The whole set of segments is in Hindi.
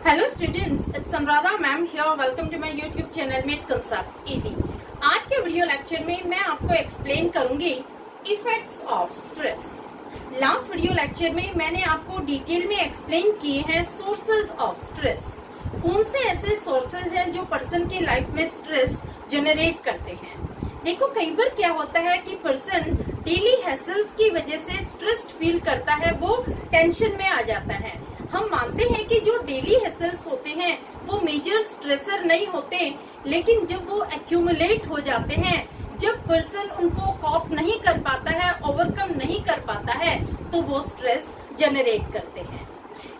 Hello students, it's Anuradha ma'am here. Welcome to my YouTube channel made concept easy. आज के वीडियो लेक्चर में मैं आपको एक्सप्लेन करूंगी effects of stress. Last video lecture में मैंने आपको डिटेल में एक्सप्लेन किए हैं सोर्सेज ऑफ स्ट्रेस। कौन से ऐसे सोर्सेज हैं जो पर्सन की लाइफ में स्ट्रेस जनरेट करते हैं। देखो, कई बार क्या होता है कि पर्सन डेली हैसल्स की वजह से स्ट्रेस्ड फील करता है, वो टेंशन में आ जाता है। हम मानते हैं कि जो डेली हैसल्स होते हैं वो मेजर स्ट्रेसर नहीं होते, लेकिन जब वो एक्यूमुलेट हो जाते हैं, जब पर्सन उनको कॉप नहीं कर पाता है, ओवरकम नहीं कर पाता है, तो वो स्ट्रेस जनरेट करते हैं।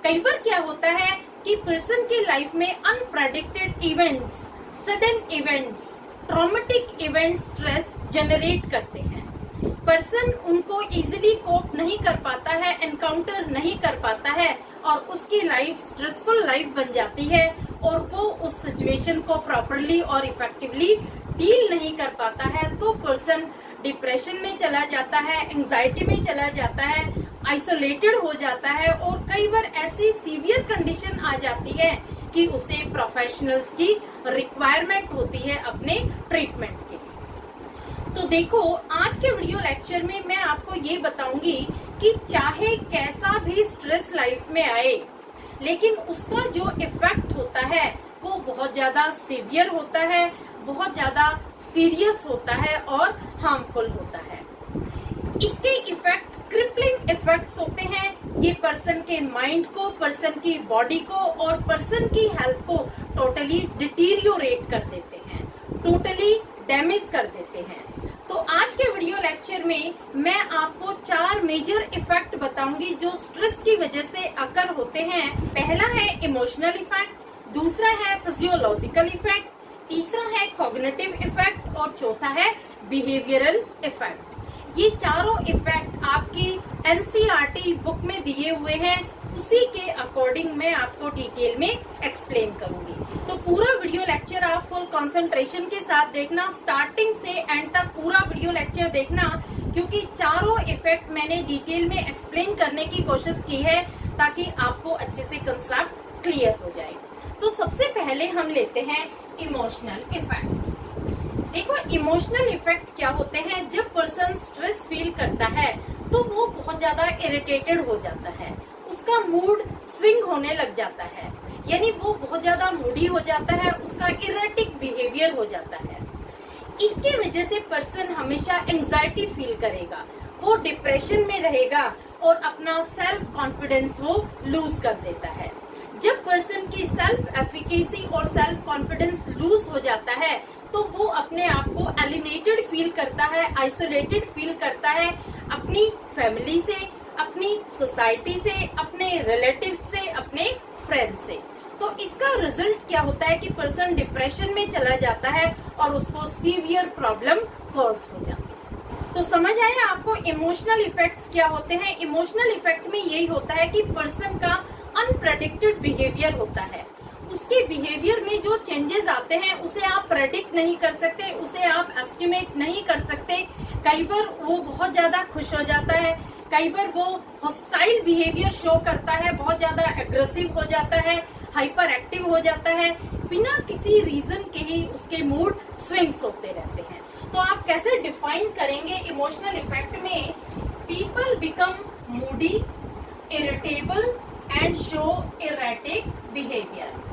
कई बार क्या होता है कि पर्सन की लाइफ में unpredicted events, sudden events, traumatic event stress generate करते हैं। पर्सन उनको इजीली कोप नहीं कर पाता है, एनकाउंटर नहीं कर पाता है और उसकी लाइफ स्ट्रेसफुल लाइफ बन जाती है और वो उस सिचुएशन को प्रॉपरली और इफेक्टिवली डील नहीं कर पाता है, तो पर्सन डिप्रेशन में चला जाता है, एंजाइटी में चला जाता है, आइसोलेटेड हो जाता है और कई बार ऐसी सीवियर कंडीशन आ जाती है कि उसे प्रोफेशनल्स की रिक्वायरमेंट होती है अपने ट्रीटमेंट के लिए। तो देखो, आज के वीडियो लेक्चर में मैं आपको ये बताऊंगी कि चाहे कैसा भी स्ट्रेस लाइफ में आए, लेकिन उसका जो इफेक्ट होता है वो बहुत ज्यादा सीवियर होता है, बहुत ज्यादा सीरियस होता है और हार्मफुल होता है। इसके इफेक्ट क्रिपलिंग इफेक्ट्स होते हैं। ये पर्सन के माइंड को, पर्सन की बॉडी को और पर्सन की हेल्थ को टोटली डिटीरियोरेट कर देते हैं, टोटली डैमेज कर देते हैं। तो आज के वीडियो लेक्चर में मैं आपको 4 मेजर इफेक्ट बताऊंगी जो स्ट्रेस की वजह से अकर होते हैं। पहला है इमोशनल इफेक्ट, दूसरा है फिजियोलॉजिकल इफेक्ट, तीसरा है कॉग्निटिव इफेक्ट और चौथा है बिहेवियरल इफेक्ट। ये चारों इफेक्ट आपकी एनसीईआरटी बुक में दिए हुए हैं, उसी के अकॉर्डिंग मैं आपको डिटेल में एक्सप्लेन करूंगी। तो पूरा वीडियो लेक्चर आप फुल कंसंट्रेशन के साथ देखना, स्टार्टिंग से एंड तक पूरा वीडियो लेक्चर देखना, क्योंकि चारों इफेक्ट मैंने डिटेल में एक्सप्लेन करने की कोशिश की है ताकि आपको अच्छे से कंसेप्ट क्लियर हो जाए। तो सबसे पहले हम लेते हैं इमोशनल इफेक्ट। देखो, इमोशनल इफेक्ट क्या होते हैं। जब पर्सन स्ट्रेस फील करता है तो वो बहुत ज्यादा इरिटेटेड हो जाता है, उसका मूड स्विंग होने लग जाता है, यानी वो बहुत ज्यादा मूडी हो जाता है, उसका इरेटिक बिहेवियर हो जाता है। इसके वजह से पर्सन हमेशा एंजाइटी फील करेगा, वो डिप्रेशन में रहेगा और अपना सेल्फ कॉन्फिडेंस वो लूज कर देता है। जब पर्सन की सेल्फ एफिकेसी और सेल्फ कॉन्फिडेंस लूज हो जाता है तो वो अपने आप को एलिनेटेड फील करता है, आइसोलेटेड फील करता है अपनी फैमिली से, अपनी सोसाइटी से, अपने रिलेटिव से, अपने फ्रेंड से। तो इसका रिजल्ट क्या होता है कि पर्सन डिप्रेशन में चला जाता है और उसको सीवियर प्रॉब्लम कॉज हो जाती है। तो समझ आया आपको इमोशनल इफेक्ट्स क्या होते हैं। इमोशनल इफेक्ट में यही होता है कि पर्सन का अनप्रेडिक्टेड बिहेवियर होता है, उसके बिहेवियर में जो चेंजेस आते हैं उसे आप प्रेडिक्ट नहीं कर सकते, उसे आप एस्टिमेट नहीं कर सकते। कई बार वो बहुत ज्यादा खुश हो जाता है, कई बार वो हॉस्टाइल बिहेवियर शो करता है, बहुत ज्यादा एग्रेसिव हो जाता है, हाइपर एक्टिव हो जाता है, बिना किसी रीजन के ही उसके मूड स्विंग्स होते रहते हैं। तो आप कैसे डिफाइन करेंगे इमोशनल इफेक्ट में? People become Moody, irritable and show erratic behaviour.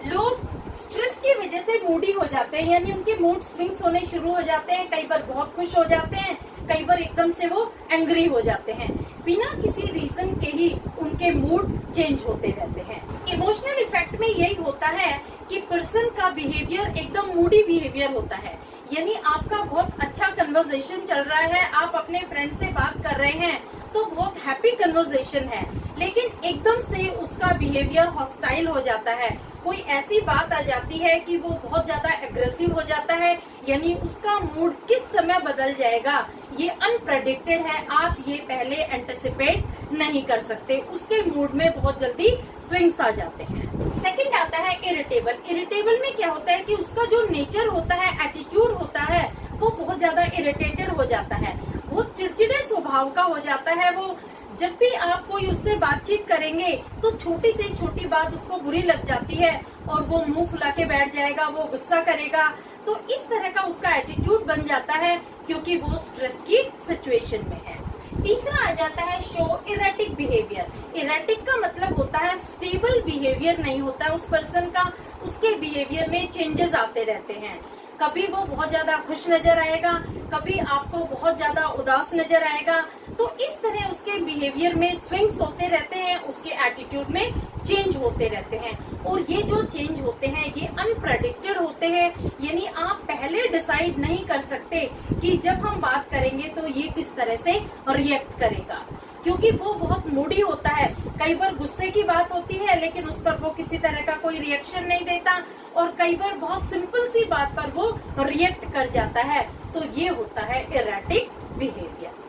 लोग स्ट्रेस की वजह से मूडी हो जाते हैं, यानी उनके मूड स्विंग्स होने शुरू हो जाते हैं। कई बार बहुत खुश हो जाते हैं, कई बार एकदम से वो एंग्री हो जाते हैं, बिना किसी रीजन के ही उनके मूड चेंज होते रहते हैं। इमोशनल इफेक्ट में यही होता है कि पर्सन का बिहेवियर एकदम मूडी बिहेवियर होता है, यानी आपका बहुत अच्छा कन्वर्सेशन चल रहा है, आप अपने फ्रेंड से बात कर रहे हैं तो बहुत हैप्पी कन्वर्सेशन है, लेकिन एकदम से उसका बिहेवियर हॉस्टाइल हो जाता है। कोई ऐसी बात आ जाती है कि वो बहुत ज्यादा एग्रेसिव हो जाता है, यानी उसका मूड किस समय बदल जाएगा ये अनप्रेडिक्टेड है, आप ये पहले एंटिसिपेट नहीं कर सकते। उसके मूड में बहुत जल्दी स्विंग्स आ जाते हैं। सेकंड आता है इरिटेबल। इरिटेबल में क्या होता है कि उसका जो नेचर होता है, एटीट्यूड होता है, वो बहुत ज्यादा इरिटेटेड हो जाता है, वो चिड़चिड़े स्वभाव का हो जाता है, वो जब भी आप कोई उससे बातचीत करेंगे तो छोटी से छोटी बात उसको बुरी लग जाती है और वो मुंह फुला के बैठ जाएगा, वो गुस्सा करेगा। तो इस तरह का उसका एटीट्यूड बन जाता है क्योंकि वो स्ट्रेस की सिचुएशन में है। तीसरा आ जाता है शो इरेटिक बिहेवियर। इरेटिक का मतलब होता है स्टेबल बिहेवियर नहीं होता है उस पर्सन का, उसके बिहेवियर में चेंजेस आते रहते हैं। कभी वो बहुत ज्यादा खुश नजर आएगा, कभी आपको बहुत ज्यादा उदास नजर आएगा। तो इस तरह उसके बिहेवियर में स्विंग्स होते रहते हैं, उसके एटीट्यूड में चेंज होते रहते हैं। और ये जो चेंज होते हैं ये अनप्रेडिक्टेड होते हैं, यानी आप पहले डिसाइड नहीं कर सकते कि जब हम बात करेंगे तो ये किस तरह से रिएक्ट करेगा, क्योंकि वो बहुत मूडी होता है। कई बार गुस्से की बात होती है लेकिन उस पर वो किसी तरह का कोई रिएक्शन नहीं देता, और कई बार बहुत सिंपल सी बात पर वो रिएक्ट कर जाता है। तो ये होता है इरेटिक बिहेवियर।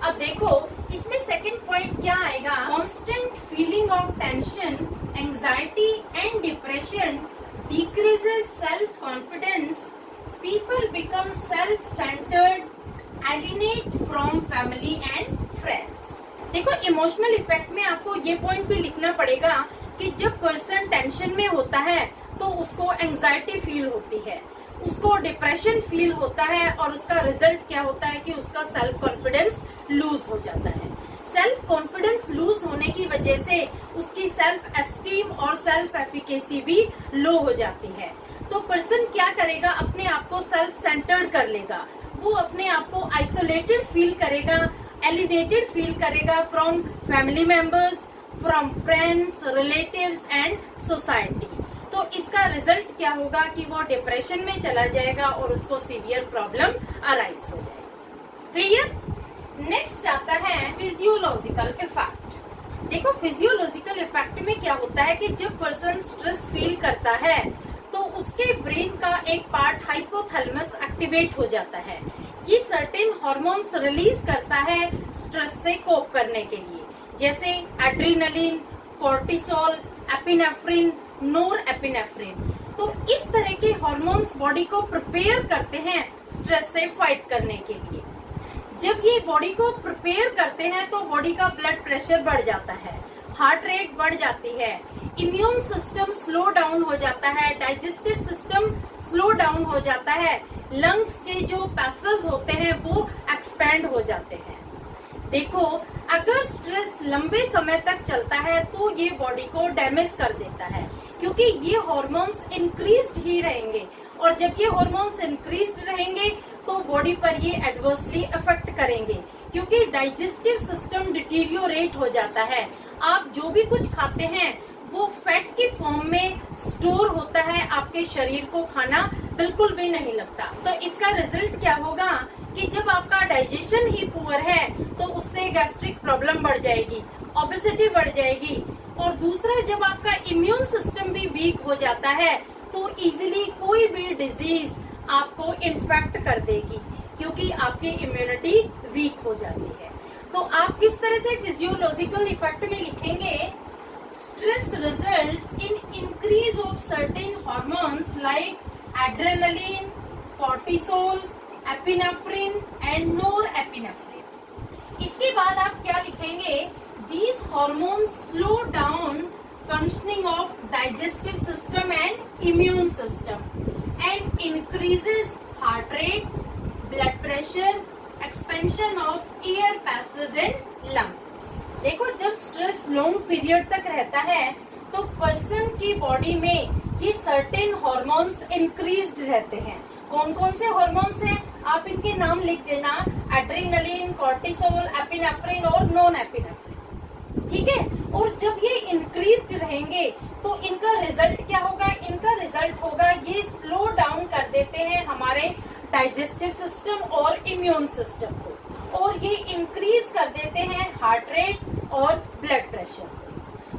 अब देखो इसमें सेकंड पॉइंट क्या आएगा, constant feeling of tension, anxiety and depression decreases self confidence, people become self centred, एलिनेट from family and friends. देखो इमोशनल इफेक्ट में आपको ये पॉइंट भी लिखना पड़ेगा कि जब पर्सन टेंशन में होता है तो उसको एंजाइटी फील होती है, उसको डिप्रेशन फील होता है, और उसका रिजल्ट क्या होता है कि उसका सेल्फ कॉन्फिडेंस लूज हो जाता है। सेल्फ कॉन्फिडेंस लूज होने की वजह से उसकी सेल्फ एस्टीम और सेल्फ एफिकेसी भी लो हो जाती है। तो पर्सन क्या करेगा, अपने आप को सेल्फ सेंटर्ड कर लेगा, वो अपने आप को आइसोलेटेड फील करेगा, एलिनेटेड फील करेगा from family members, from friends, relatives and society. तो इसका रिजल्ट क्या होगा कि वो डिप्रेशन में चला जाएगा और उसको सीवियर प्रॉब्लम अराइज हो जाएगी। क्लियर? नेक्स्ट आता है फिजियोलॉजिकल इफेक्ट। देखो फिजियोलॉजिकल इफेक्ट में क्या होता है कि जब पर्सन स्ट्रेस फील करता है तो उसके ब्रेन का एक पार्ट हाइपोथैलेमस एक्टिवेट हो जाता है। ये सर्टेन हार्मोन्स रिलीज करता है स्ट्रेस से कोप करने के लिए, जैसे एड्रेनलिन, कोर्टिसोल, एपिनेफ्रिन, नोर एपिनेफ्रिन। तो इस तरह के हार्मोन्स बॉडी को प्रिपेयर करते हैं स्ट्रेस से फाइट करने के लिए। जब ये बॉडी को प्रिपेयर करते हैं तो बॉडी का ब्लड प्रेशर बढ़ जाता है, हार्ट रेट बढ़ जाती है, इम्यून सिस्टम स्लो डाउन हो जाता है, डाइजेस्टिव सिस्टम स्लो डाउन हो जाता है, लंग्स के जो पैसेज होते हैं वो एक्सपैंड हो जाते हैं। देखो अगर स्ट्रेस लंबे समय तक चलता है तो ये बॉडी को डैमेज कर देता है, क्योंकि ये हार्मोन्स इंक्रीज्ड ही रहेंगे, और जब ये हार्मोन्स इंक्रीज्ड रहेंगे तो बॉडी पर ये एडवर्सली अफेक्ट करेंगे, क्योंकि डाइजेस्टिव सिस्टम डिटीरियोरेट हो जाता है। आप जो भी कुछ खाते हैं वो फैट की फॉर्म में स्टोर होता है, आपके शरीर को खाना बिल्कुल भी नहीं लगता। तो इसका रिजल्ट क्या होगा कि जब आपका डाइजेशन ही पुअर है तो उससे गैस्ट्रिक प्रॉब्लम बढ़ जाएगी, ओबेसिटी बढ़ जाएगी, और दूसरा जब आपका इम्यून सिस्टम भी वीक हो जाता है तो इजीली कोई भी डिजीज आपको इन्फेक्ट कर देगी, क्योंकि आपकी इम्यूनिटी वीक हो जाती है। तो आप किस तरह से फिजियोलॉजिकल इफेक्ट में लिखेंगे, stress results in increase of certain hormones like adrenaline, cortisol, epinephrine and NOR epinephrine. इसके बाद आप क्या लिखेंगे, these hormones slow down functioning of digestive system and immune system and increases heart rate, blood pressure, expansion of air passages in lungs। देखो जब स्ट्रेस लॉन्ग पीरियड तक रहता है तो पर्सन की बॉडी में ये सर्टेन हार्मोन्स इंक्रीज्ड रहते हैं। कौन कौन से हार्मोन्स हैं आप इनके नाम लिख देना, एड्रेनलिन, कोर्टिसोल, एपिनेफ्रिन और नॉन एपिनेफ्रिन। ठीक है, और जब ये इंक्रीज्ड रहेंगे तो इनका रिजल्ट क्या होगा, इनका रिजल्ट होगा ये स्लो डाउन कर देते हैं हमारे डाइजेस्टिव सिस्टम और इम्यून सिस्टम को, और ये इंक्रीज कर देते हैं हार्ट रेट और ब्लड प्रेशर।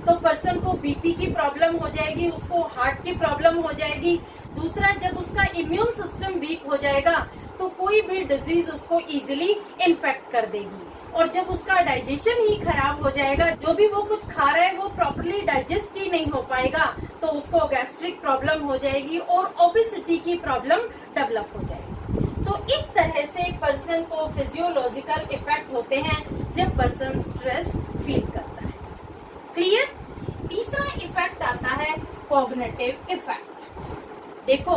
तो पर्सन को बीपी की प्रॉब्लम हो जाएगी, उसको हार्ट की प्रॉब्लम हो जाएगी। दूसरा, जब उसका इम्यून सिस्टम वीक हो जाएगा तो कोई भी डिजीज उसको इजीली इन्फेक्ट कर देगी, और जब उसका डाइजेशन ही खराब हो जाएगा, जो भी वो कुछ खा रहा है वो प्रॉपर्ली डाइजेस्ट ही नहीं हो पाएगा, तो उसको गैस्ट्रिक प्रॉब्लम हो जाएगी और ओबेसिटी की प्रॉब्लम डेवलप हो जाएगी। तो इस तरह से पर्सन को फिजियोलॉजिकल इफेक्ट होते हैं जब पर्सन स्ट्रेस फील करता है। क्लियर। तीसरा इफेक्ट आता है कॉग्निटिव इफेक्ट। देखो,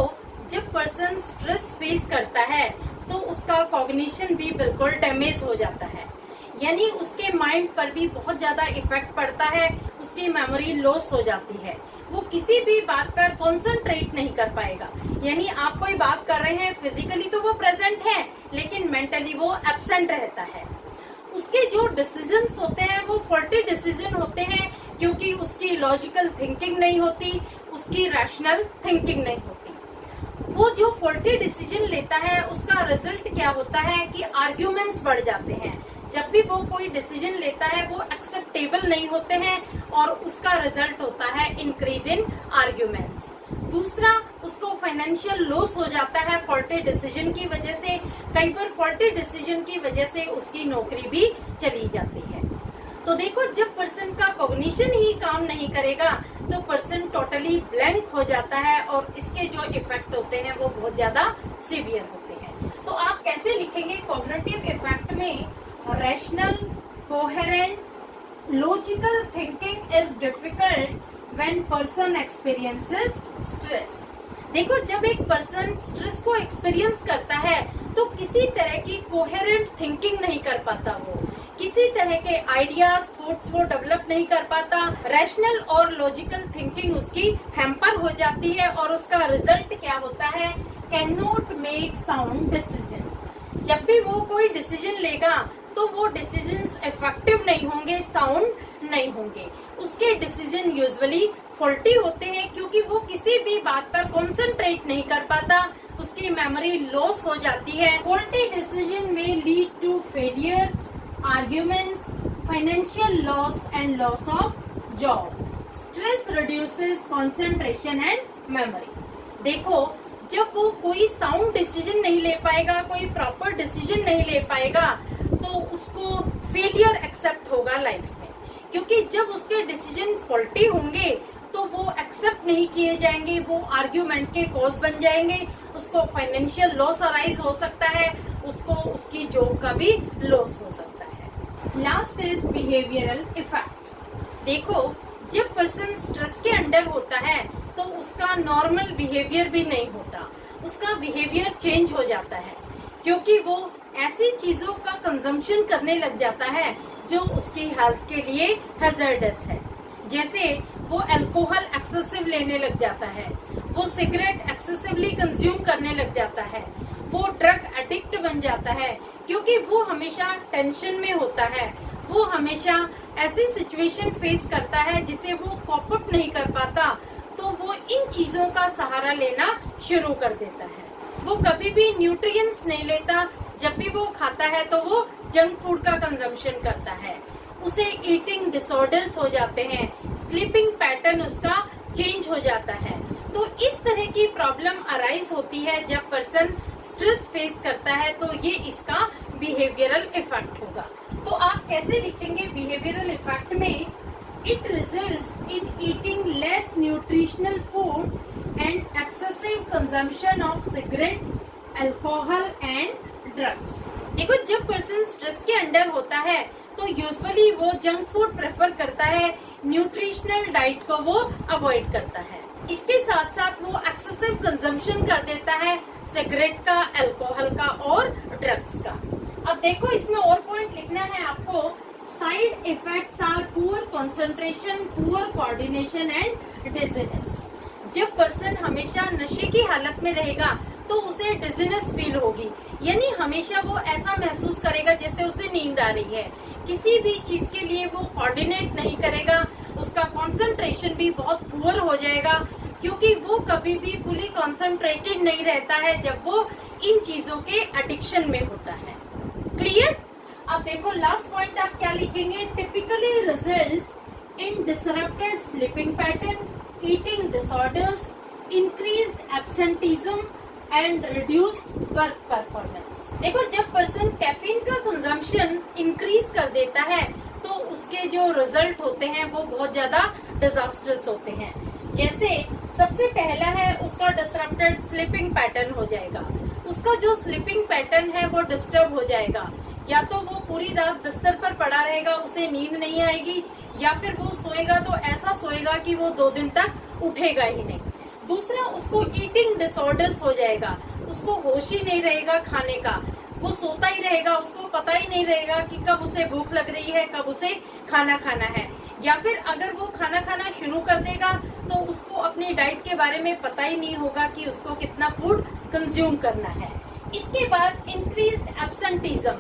जब पर्सन स्ट्रेस फेस करता है तो उसका कॉग्निशन भी बिल्कुल डैमेज हो जाता है, यानी उसके माइंड पर भी बहुत ज्यादा इफेक्ट पड़ता है, उसकी मेमोरी लॉस हो जाती है, वो किसी भी बात पर कॉन्सेंट्रेट नहीं कर पाएगा। यानी आप कोई बात कर रहे हैं, फिजिकली तो वो प्रेजेंट है लेकिन मेंटली वो एब्सेंट रहता है। उसके जो डिसीजंस होते हैं वो फॉल्टी डिसीजन होते हैं, क्योंकि उसकी लॉजिकल थिंकिंग नहीं होती, उसकी रैशनल थिंकिंग नहीं होती। वो जो फॉल्टी डिसीजन लेता है उसका रिजल्ट क्या होता है कि आर्ग्यूमेंट्स बढ़ जाते हैं। जब भी वो कोई डिसीजन लेता है वो एक्सेप्टेबल नहीं होते हैं और उसका रिजल्ट होता है इंक्रीज इन आर्ग्यूमेंट्स। दूसरा, उसको फाइनेंशियल लॉस हो जाता है फॉल्टी डिसीजन की वजह से। कई बार फॉल्टी डिसीजन की वजह से उसकी नौकरी भी चली जाती है। तो देखो, जब पर्सन का कॉग्निशन ही काम नहीं करेगा तो पर्सन टोटली ब्लैंक हो जाता है और इसके जो इफेक्ट होते हैं वो बहुत ज्यादा सीवियर होते हैं। तो आप कैसे लिखेंगे कॉग्निटिव इफेक्ट में? Rational, coherent, logical thinking is difficult when person experiences stress. देखो, जब एक पर्सन स्ट्रेस को एक्सपीरियंस करता है तो किसी तरह की कोहेरेंट थिंकिंग नहीं कर पाता, वो किसी तरह के आइडियाज, थॉट्स वो डेवलप नहीं कर पाता। रैशनल और लॉजिकल थिंकिंग उसकी हैम्पर हो जाती है और उसका रिजल्ट क्या होता है? Can not make sound decision. जब भी वो कोई डिसीजन लेगा तो वो डिसीजंस इफेक्टिव नहीं होंगे, साउंड नहीं होंगे। उसके डिसीजन यूजुअली फॉल्टी होते हैं क्योंकि वो किसी भी बात पर कॉन्सेंट्रेट नहीं कर पाता, उसकी मेमोरी लॉस हो जाती है। फॉल्टी डिसीजन में lead to failure, arguments, financial loss and loss of job. Stress reduces concentration and memory. देखो, जब वो कोई साउंड डिसीजन नहीं ले पाएगा, कोई प्रॉपर डिसीजन नहीं ले पाएगा तो उसको फेलियर एक्सेप्ट होगा लाइफ में, क्योंकि जब उसके डिसीजन फॉल्टी होंगे तो वो एक्सेप्ट नहीं किए जाएंगे, वो आर्ग्यूमेंट के कॉज बन जाएंगे, उसको फाइनेंशियल लॉस अराइज हो सकता है, उसको उसकी जॉब का भी लॉस हो सकता है। Last is behavioural effect. देखो, जब पर्सन स्ट्रेस के अंडर होता है तो उसका नॉर्मल बिहेवियर भी नहीं होता, उसका बिहेवियर चेंज हो जाता है, क्योंकि वो ऐसी चीजों का कंजम्पशन करने लग जाता है जो उसकी हेल्थ के लिए हैजर्डस है। जैसे वो अल्कोहल एक्सेसिव लेने लग जाता है, वो सिगरेट एक्सेसिवली कंज्यूम करने लग जाता है, वो ड्रग एडिक्ट बन जाता है, क्योंकि वो हमेशा टेंशन में होता है, वो हमेशा ऐसी सिचुएशन फेस करता है जिसे वो कॉप अप नहीं कर पाता, तो वो इन चीजों का सहारा लेना शुरू कर देता है। वो कभी भी न्यूट्रिएंट्स नहीं लेता, जब भी वो खाता है तो वो जंक फूड का कंजम्पशन करता है, उसे ईटिंग डिसऑर्डर्स हो जाते हैं, स्लीपिंग पैटर्न उसका चेंज हो जाता है। तो इस तरह की प्रॉब्लम अराइज होती है जब पर्सन स्ट्रेस फेस करता है, तो ये इसका बिहेवियरल इफेक्ट होगा। तो आप कैसे लिखेंगे बिहेवियरल इफेक्ट में? It results in eating less nutritional food and excessive consumption of cigarette, alcohol and drugs. देखो, जब पर्सन स्ट्रेस के अंडर होता है तो यूजुअली वो जंक फूड प्रेफर करता है, न्यूट्रिशनल डाइट को वो अवॉइड करता है। इसके साथ साथ वो एक्सेसिव कंजम्पशन कर देता है सिगरेट का, अल्कोहल का और ड्रग्स का। अब देखो, इसमें और पॉइंट लिखना है आपको। Side effects are poor concentration, poor coordination and dizziness. जब पर्सन हमेशा नशे की हालत में रहेगा तो उसे डिजीनेस फील होगी, यानी हमेशा वो ऐसा महसूस करेगा जैसे उसे नींद आ रही है, किसी भी चीज के लिए वो कोऑर्डिनेट नहीं करेगा, उसका कंसंट्रेशन भी बहुत पुअर हो जाएगा, क्योंकि वो कभी भी फुली कंसंट्रेटेड नहीं रहता है जब वो इन चीजों के एडिक्शन में होता है। क्लियर? अब देखो, लास्ट पॉइंट आप क्या लिखेंगे? Typically results in disrupted sleeping pattern, eating disorders, increased absenteeism and reduced work performance. देखो, जब पर्सन कैफीन का कंजम्पशन इंक्रीज कर देता है तो उसके जो रिजल्ट होते हैं वो बहुत ज्यादा डिजास्टर्स होते हैं। जैसे सबसे पहला है उसका डिसरप्टेड स्लीपिंग पैटर्न हो जाएगा, उसका जो स्लीपिंग पैटर्न है वो डिस्टर्ब हो जाएगा, या तो वो पूरी रात बिस्तर पर पड़ा रहेगा, उसे नींद नहीं आएगी, या फिर वो सोएगा तो ऐसा सोएगा कि वो 2 दिन तक उठेगा ही नहीं। दूसरा, उसको ईटिंग डिसऑर्डर्स हो जाएगा, उसको होश ही नहीं रहेगा खाने का, वो सोता ही रहेगा, उसको पता ही नहीं रहेगा कि कब उसे भूख लग रही है, कब उसे खाना खाना है। या फिर अगर वो खाना खाना शुरू कर देगा तो उसको अपनी डाइट के बारे में पता ही नहीं होगा कि उसको कितना फूड कंज्यूम करना है। इसके बाद इंक्रीज्ड एब्सेंटिज्म,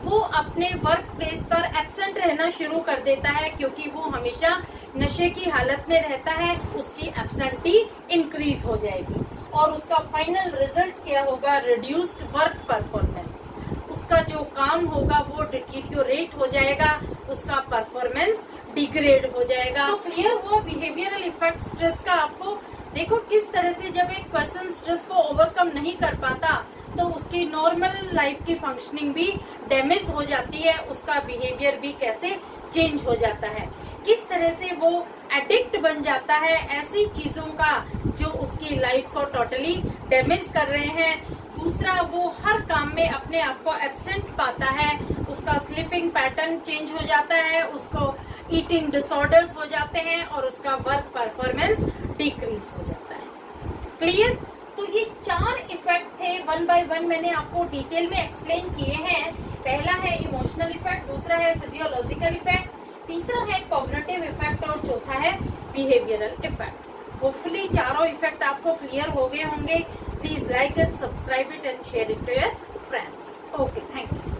वो अपने वर्क प्लेस पर एब्सेंट रहना शुरू कर देता है, क्योंकि वो हमेशा नशे की हालत में रहता है, उसकी एब्सेंटी इंक्रीज हो जाएगी। और उसका फाइनल रिजल्ट क्या होगा? रिड्यूस्ड वर्क परफॉर्मेंस, उसका जो काम होगा वो डिटीरियोरेट हो जाएगा, उसका परफॉर्मेंस डिग्रेड हो जाएगा। तो क्लियर हुआ बिहेवियरल इफेक्ट स्ट्रेस का आपको। देखो किस तरह से जब एक पर्सन स्ट्रेस को ओवरकम नहीं कर पाता तो उसकी नॉर्मल लाइफ की फंक्शनिंग भी डैमेज हो जाती है, उसका बिहेवियर भी कैसे चेंज हो जाता है, किस तरह से वो एडिक्ट बन जाता है ऐसी चीजों का जो उसकी लाइफ को टोटली डैमेज कर रहे हैं। दूसरा, वो हर काम में अपने आप को एब्सेंट पाता है, उसका स्लीपिंग पैटर्न चेंज हो जाता है, उसको ईटिंग डिसऑर्डर्स हो जाते हैं और उसका वर्क परफॉर्मेंस डिक्रीज हो जाता है। क्लियर? तो ये 4 इफेक्ट थे, 1 बाय 1 मैंने आपको डिटेल में एक्सप्लेन किए हैं। पहला है इमोशनल इफेक्ट, दूसरा है फिजियोलॉजिकल इफेक्ट, तीसरा है कॉग्निटिव इफेक्ट और चौथा है बिहेवियरल इफेक्ट। होपफुली चारों इफेक्ट आपको क्लियर हो गए होंगे। Please like it, subscribe it and share it to your friends. Okay, thank you.